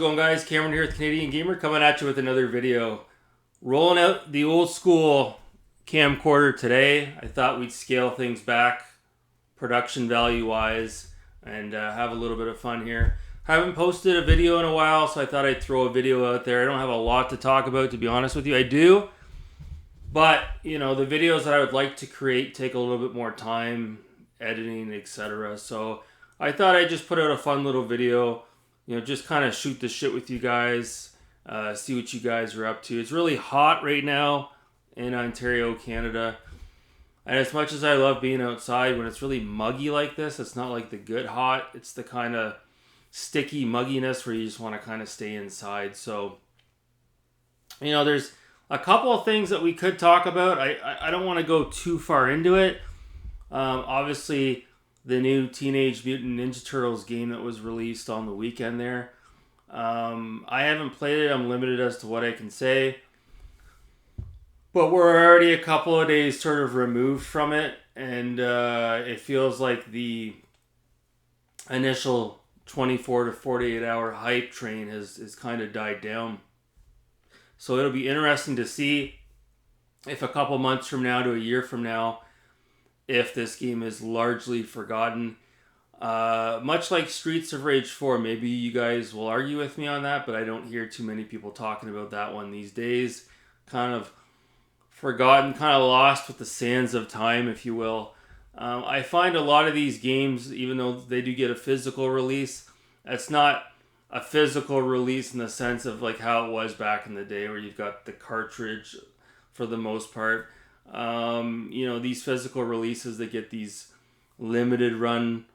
it going, guys? Cameron here with Canadian Gamer, coming at you with another video. Rolling out the old school camcorder today. I thought we'd scale things back production value wise and have a little bit of fun here. Haven't posted a video in a while, so I thought I'd throw a video out there. I don't have a lot to talk about, to be honest with you. I do, but you know, the videos that I would like to create take a little bit more time, editing, etc. So I thought I'd just put out a fun little video. You know, just kind of shoot the shit with you guys, see what you guys are up to. It's really hot right now in Ontario, Canada. And as much as I love being outside, when it's really muggy like this, it's not like the good hot. It's the kind of sticky mugginess where you just want to kind of stay inside. So, you know, there's a couple of things that we could talk about. I don't want to go too far into it. Obviously, the new Teenage Mutant Ninja Turtles game that was released on the weekend there. I haven't played it. I'm limited as to what I can say. But we're already a couple of days sort of removed from it. And it feels like the initial 24 to 48 hour hype train has kind of died down. So it'll be interesting to see if a couple months from now to a year from now, if this game is largely forgotten. Much like Streets of Rage 4, maybe you guys will argue with me on that, but I don't hear too many people talking about that one these days. Kind of forgotten, kind of lost with the sands of time, if you will. I find a lot of these games, even though they do get a physical release, it's not a physical release in the sense of like how it was back in the day where you've got the cartridge for the most part. You know, these physical releases, they get these limited run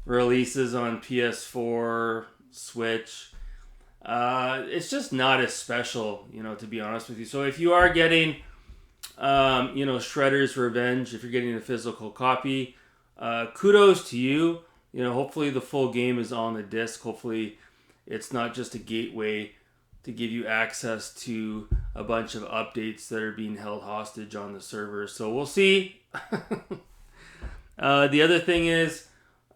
releases on PS4, Switch. It's just not as special, you know, to be honest with you. So if you are getting, you know, Shredder's Revenge, if you're getting a physical copy, kudos to you. You know, hopefully the full game is on the disc. Hopefully it's not just a gateway to give you access to a bunch of updates that are being held hostage on the server. So we'll see. The other thing is,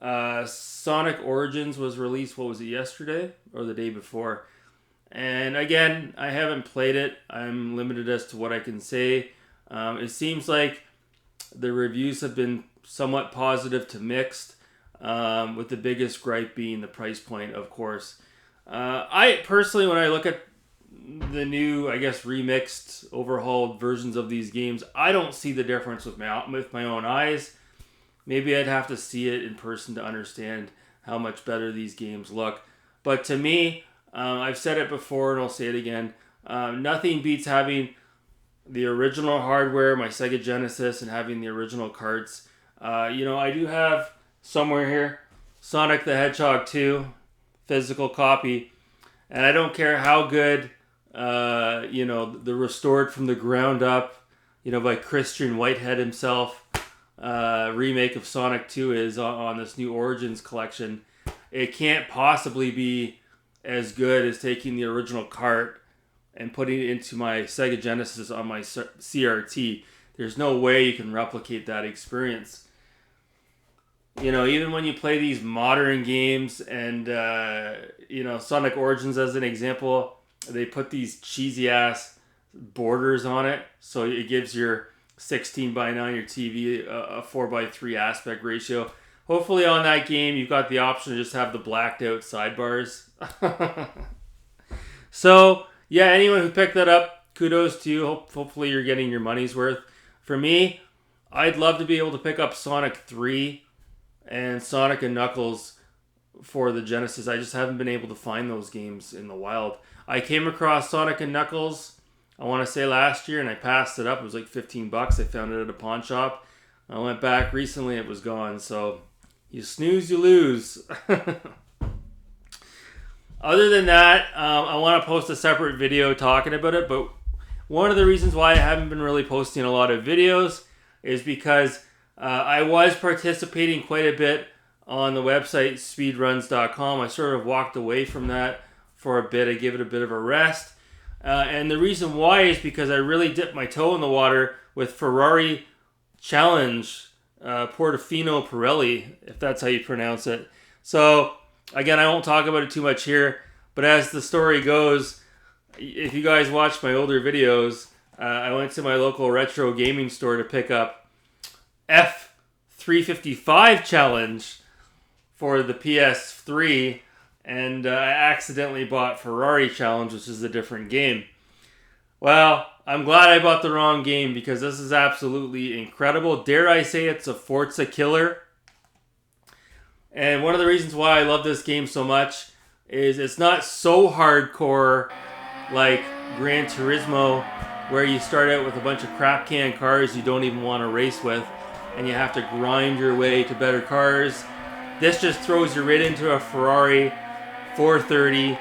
Sonic Origins was released, what was it, yesterday? Or the day before? And again, I haven't played it. I'm limited as to what I can say. It seems like the reviews have been somewhat positive to mixed, with the biggest gripe being the price point, of course. I personally, when I look at the new, I guess, remixed, overhauled versions of these games, I don't see the difference with my own eyes. Maybe I'd have to see it in person to understand how much better these games look. But to me, I've said it before and I'll say it again, nothing beats having the original hardware, my Sega Genesis, and having the original carts. You know, I do have somewhere here Sonic the Hedgehog 2 physical copy, and I don't care how good, you know, the restored from the ground up, you know, by Christian Whitehead himself, remake of Sonic 2 is on this new Origins collection. It can't possibly be as good as taking the original cart and putting it into my Sega Genesis on my CRT. There's no way you can replicate that experience. You know, even when you play these modern games and, you know, Sonic Origins as an example, they put these cheesy ass borders on it. So it gives your 16:9 your TV a 4:3 aspect ratio. Hopefully on that game, you've got the option to just have the blacked out sidebars. So, yeah, anyone who picked that up, kudos to you. Hopefully you're getting your money's worth. For me, I'd love to be able to pick up Sonic 3 and Sonic and Knuckles for the Genesis. I just haven't been able to find those games in the wild. I came across Sonic and Knuckles, I want to say last year, and I passed it up. It was like $15. I found it at a pawn shop. I went back recently, it was gone. So you snooze, you lose. Other than that, I want to post a separate video talking about it, but one of the reasons why I haven't been really posting a lot of videos is because I was participating quite a bit on the website speedruns.com. I sort of walked away from that for a bit. I gave it a bit of a rest. And the reason why is because I really dipped my toe in the water with Ferrari Challenge Portofino Pirelli, if that's how you pronounce it. So, again, I won't talk about it too much here, But as the story goes, if you guys watch my older videos, I went to my local retro gaming store to pick up F355 Challenge for the PS3, and I accidentally bought Ferrari Challenge, which is a different game. Well, I'm glad I bought the wrong game because this is absolutely incredible. Dare I say it's a Forza killer? And one of the reasons why I love this game so much is it's not so hardcore like Gran Turismo, where you start out with a bunch of crap can cars you don't even want to race with, and you have to grind your way to better cars. This just throws you right into a Ferrari 430,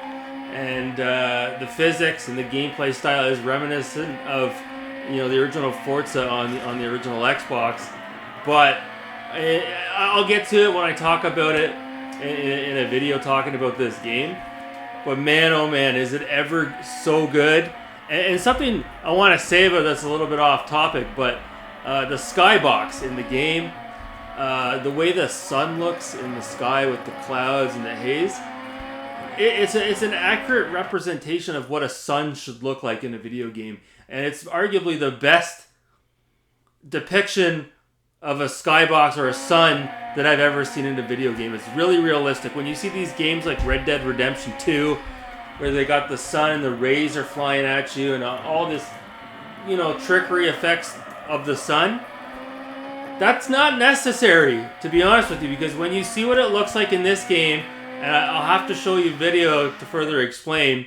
and the physics and the gameplay style is reminiscent of, you know, the original Forza on the original Xbox. But I'll get to it when I talk about it in a video talking about this game. But man, oh man, is it ever so good. And something I want to say about this, a little bit off topic, but the skybox in the game, the way the sun looks in the sky with the clouds and the haze, it's an accurate representation of what a sun should look like in a video game. And it's arguably the best depiction of a skybox or a sun that I've ever seen in a video game. It's really realistic. When you see these games like Red Dead Redemption 2, where they got the sun and the rays are flying at you and all this, you know, trickery effects of the sun, that's not necessary, to be honest with you, because when you see what it looks like in this game, and I'll have to show you video to further explain,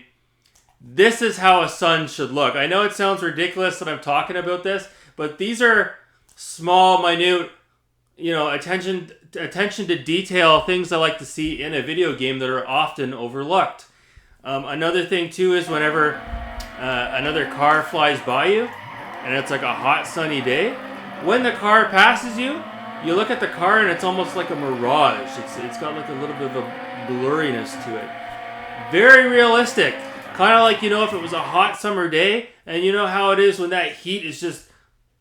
this is how a sun should look. I know it sounds ridiculous that I'm talking about this, but these are small, minute, you know, attention to detail things I like to see in a video game that are often overlooked. Another thing too is whenever another car flies by you and it's like a hot sunny day, when the car passes you, you look at the car and it's almost like a mirage. It's got like a little bit of a blurriness to it. Very realistic. Kind of like, you know, if it was a hot summer day, and you know how it is when that heat is just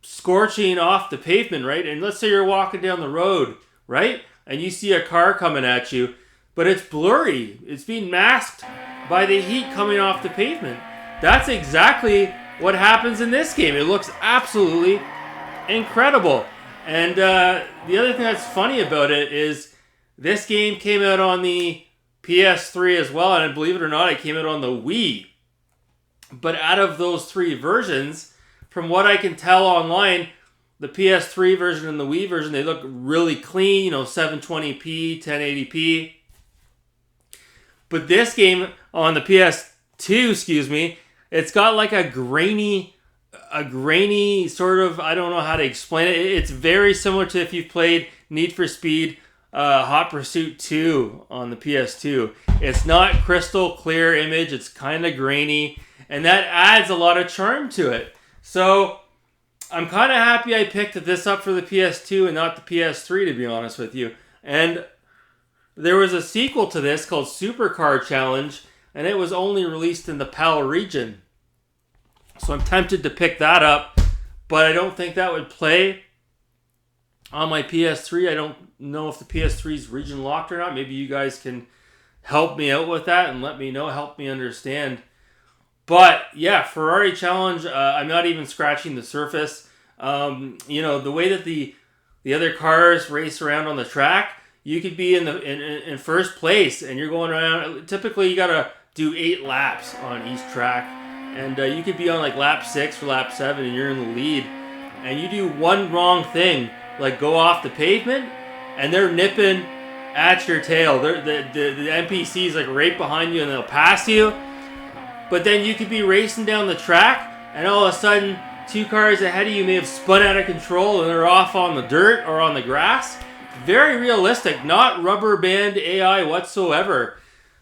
scorching off the pavement, right? And let's say you're walking down the road, right? And you see a car coming at you, but it's blurry. It's being masked by the heat coming off the pavement. That's exactly what happens in this game. It looks absolutely incredible. And the other thing that's funny about it is this game came out on the PS3 as well, and believe it or not, it came out on the Wii. But out of those three versions, from what I can tell online, the PS3 version and the Wii version, they look really clean, you know, 720p, 1080p. But this game on the PS2, it's got like a grainy sort of, I don't know how to explain it. It's very similar to if you've played Need for Speed Hot Pursuit 2 on the PS2. It's not crystal clear image. It's kind of grainy, and that adds a lot of charm to it. So I'm kind of happy I picked this up for the PS2 and not the PS3, to be honest with you. And there was a sequel to this called Supercar Challenge, and it was only released in the PAL region. So I'm tempted to pick that up, but I don't think that would play on my PS3. I don't know if the PS3 is region locked or not. Maybe you guys can help me out with that and let me know, help me understand. But yeah, Ferrari Challenge, I'm not even scratching the surface. You know, the way that the other cars race around on the track, you could be in first place and you're going around. Typically, you got to do 8 laps on each track. And you could be on like lap 6 or lap 7 and you're in the lead. And you do one wrong thing, like go off the pavement, and they're nipping at your tail. The NPC's like right behind you and they'll pass you. But then you could be racing down the track and all of a sudden 2 cars ahead of you may have spun out of control and they're off on the dirt or on the grass. Very realistic, not rubber band AI whatsoever.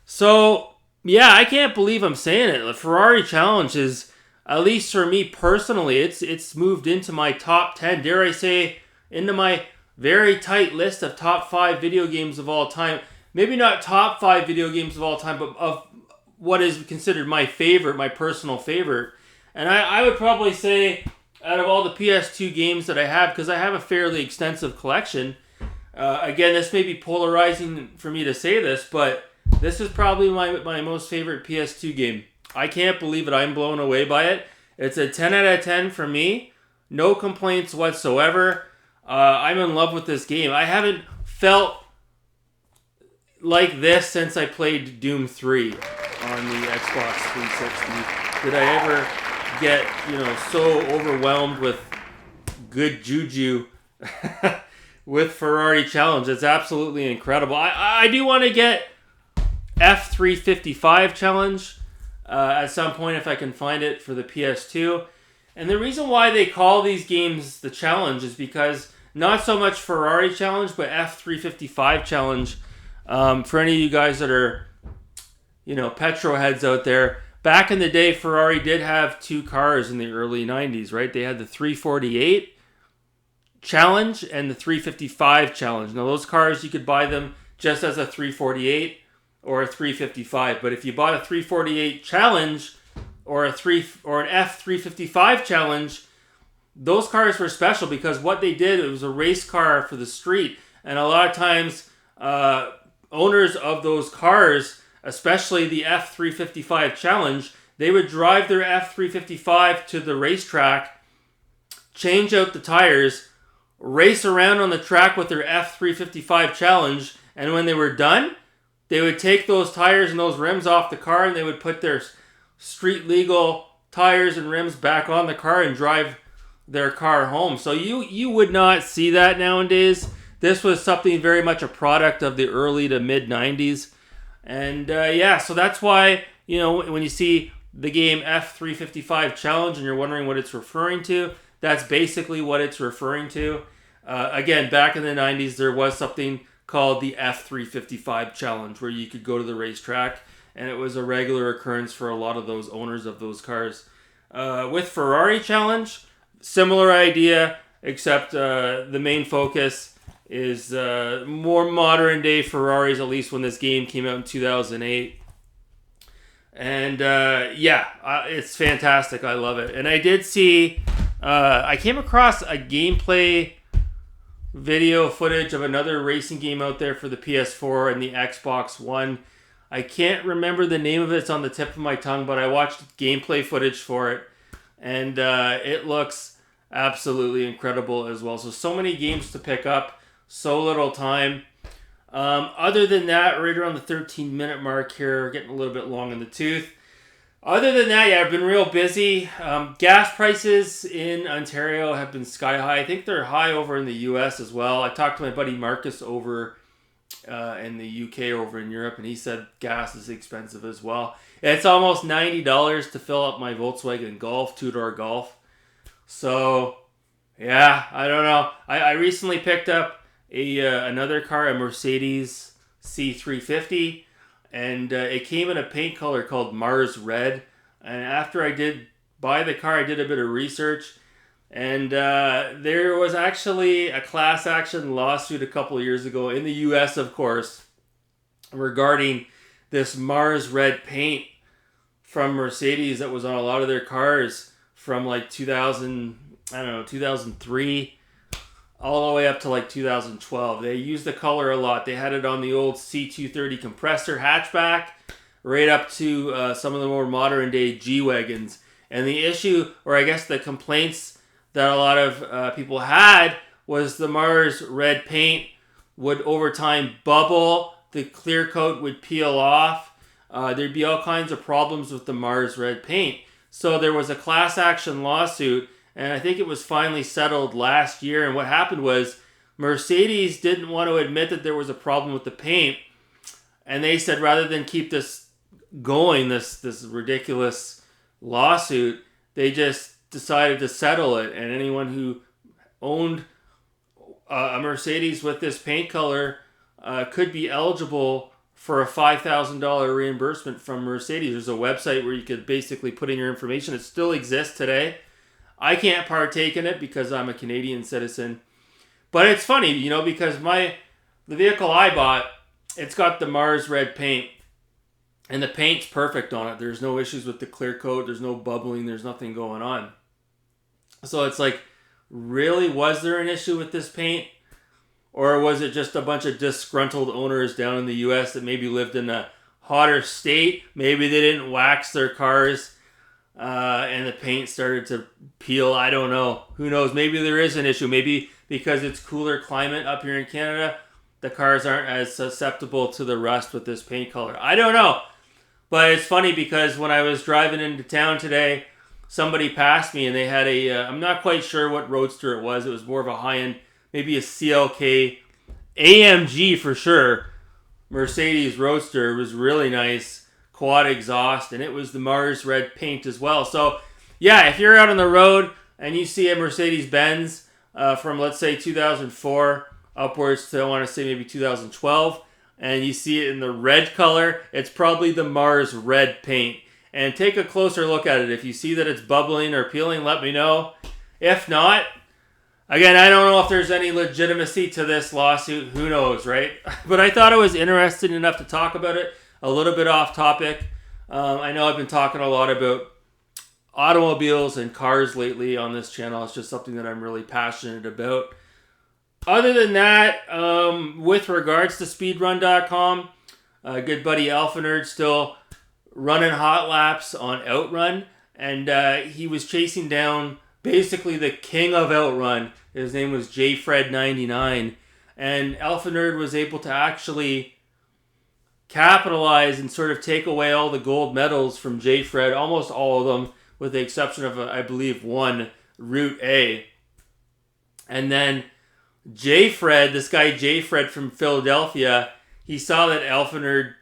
So yeah, I can't believe I'm saying it. The Ferrari Challenge is, at least for me personally, it's moved into my top 10, dare I say, into my very tight list of top 5 video games of all time. Maybe not top 5 video games of all time, but of what is considered my favorite, my personal favorite. And I would probably say, out of all the PS2 games that I have, because I have a fairly extensive collection, again, this may be polarizing for me to say this, but This is probably my most favorite PS2 game. I can't believe it. I'm blown away by it. It's a 10 out of 10 for me. No complaints whatsoever. I'm in love with this game. I haven't felt like this since I played Doom 3 on the Xbox 360. Did I ever get, so overwhelmed with good juju with Ferrari Challenge? It's absolutely incredible. I do want to get F355 Challenge at some point if I can find it for the PS2. And the reason why they call these games the Challenge is because not so much Ferrari Challenge, but F355 Challenge. For any of you guys that are, petrol heads out there, back in the day, Ferrari did have two cars in the early 90s, right? They had the 348 Challenge and the 355 Challenge. Now, those cars, you could buy them just as a 348 or a 355. But if you bought a 348 Challenge or an F355 Challenge, those cars were special because what they did, it was a race car for the street. And a lot of times, owners of those cars, especially the F355 Challenge, they would drive their F355 to the racetrack, change out the tires, race around on the track with their F355 Challenge, and when they were done, they would take those tires and those rims off the car and they would put their street legal tires and rims back on the car and drive their car home. So you would not see that nowadays. This was something very much a product of the early to mid 90s. And so that's why, when you see the game F355 Challenge and you're wondering what it's referring to, that's basically what it's referring to. Again, back in the 90s, there was something called the F355 Challenge where you could go to the racetrack, and it was a regular occurrence for a lot of those owners of those cars. With Ferrari Challenge, similar idea, except the main focus is more modern day Ferraris, at least when this game came out in 2008. And it's fantastic. I love it. And I did see, I came across a gameplay video footage of another racing game out there for the PS4 and the Xbox One. I can't remember the name of it. It's on the tip of my tongue, but I watched gameplay footage for it. And it looks absolutely incredible as well. So many games to pick up. So little time. Other than that, right around the 13-minute mark here, getting a little bit long in the tooth. Other than that, I've been real busy. Gas prices in Ontario have been sky high. I think they're high over in the US as well. I talked to my buddy Marcus over in the UK, over in Europe, and he said gas is expensive as well. It's almost $90 to fill up my Volkswagen Golf, two-door Golf. So, yeah, I don't know. I recently picked up another car, a Mercedes C350, and it came in a paint color called Mars Red. And after I did buy the car, I did a bit of research, and there was actually a class action lawsuit a couple of years ago in the US, of course, regarding this Mars Red paint from Mercedes that was on a lot of their cars from like 2003 all the way up to like 2012. They used the color a lot. They had it on the old C230 compressor hatchback right up to some of the more modern day G-Wagons. And the issue, or I guess the complaints that a lot of people had, was the Mars Red paint would over time bubble, the clear coat would peel off, there'd be all kinds of problems with the Mars Red paint. So there was a class action lawsuit, and I think it was finally settled last year. And what happened was Mercedes didn't want to admit that there was a problem with the paint, and they said rather than keep this going, this ridiculous lawsuit, they just decided to settle it. And anyone who owned a Mercedes with this paint color could be eligible for a $5,000 reimbursement from Mercedes. There's a website where you could basically put in your information. It still exists today. I can't partake in it because I'm a Canadian citizen. But it's funny, because the vehicle I bought, it's got the Mars Red paint. And the paint's perfect on it. There's no issues with the clear coat. There's no bubbling. There's nothing going on. So it's like, really, was there an issue with this paint? Or was it just a bunch of disgruntled owners down in the US that maybe lived in a hotter state. Maybe they didn't wax their cars and the paint started to peel. I don't know. Who knows? Maybe there is an issue. Maybe because it's cooler climate up here in Canada, the cars aren't as susceptible to the rust with this paint color. I don't know. But it's funny because when I was driving into town today, somebody passed me and they had I'm not quite sure what roadster it was. It was more of a high-end, maybe a CLK AMG for sure. Mercedes Roadster. It was really nice. Quad exhaust, and it was the Mars red paint as well. So, yeah, if you're out on the road and you see a Mercedes-Benz from, let's say, 2004 upwards to, I want to say, maybe 2012, and you see it in the red color, it's probably the Mars red paint. And take a closer look at it. If you see that it's bubbling or peeling, let me know. If not, again, I don't know if there's any legitimacy to this lawsuit. Who knows, right? But I thought it was interesting enough to talk about it. A little bit off topic. I know I've been talking a lot about automobiles and cars lately on this channel. It's just something that I'm really passionate about. Other than that, with regards to speedrun.com, good buddy Alphanerd still running hot laps on OutRun. And he was chasing down basically the king of OutRun. His name was JFred99. And Alphanerd was able to actually capitalize and sort of take away all the gold medals from JFred, almost all of them, with the exception of, I believe, one, Route A. And then JFred, this guy JFred from Philadelphia, he saw that Alphanerd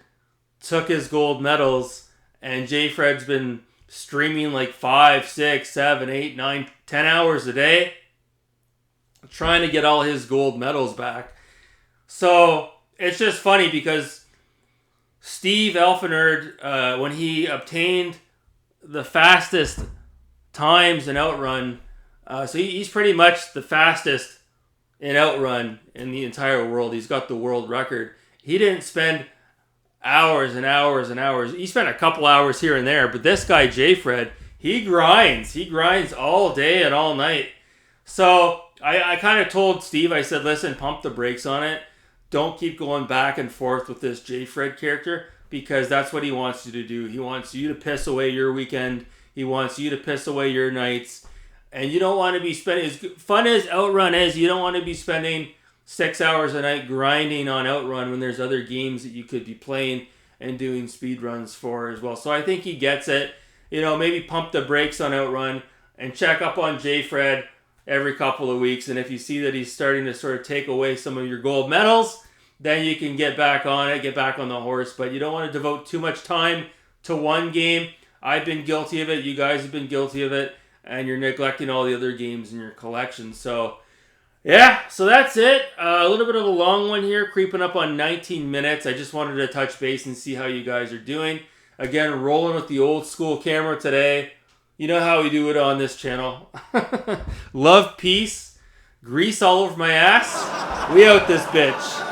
took his gold medals, and JFred's been streaming like 5, 6, 7, 8, 9, 10 hours a day, trying to get all his gold medals back. So it's just funny because Steve Alphanerd, when he obtained the fastest times in OutRun, so he's pretty much the fastest in OutRun in the entire world. He's got the world record. He didn't spend hours and hours and hours. He spent a couple hours here and there, but this guy, JFred, he grinds. He grinds all day and all night. So I kind of told Steve, I said, listen, pump the brakes on it. Don't keep going back and forth with this JFred character, because that's what he wants you to do. He wants you to piss away your weekend. He wants you to piss away your nights. And you don't want to be spending, as fun as OutRun is, you don't want to be spending 6 hours a night grinding on OutRun when there's other games that you could be playing and doing speedruns for as well. So I think he gets it. You know, maybe pump the brakes on OutRun and check up on JFred every couple of weeks. And if you see that he's starting to sort of take away some of your gold medals, then you can get back on it, get back on the horse. But you don't want to devote too much time to one game. I've been guilty of it. You guys have been guilty of it. And you're neglecting all the other games in your collection. So, yeah, so that's it. A little bit of a long one here, creeping up on 19 minutes. I just wanted to touch base and see how you guys are doing. Again, rolling with the old school camera today. You know how we do it on this channel. Love, peace, grease all over my ass. We out this bitch.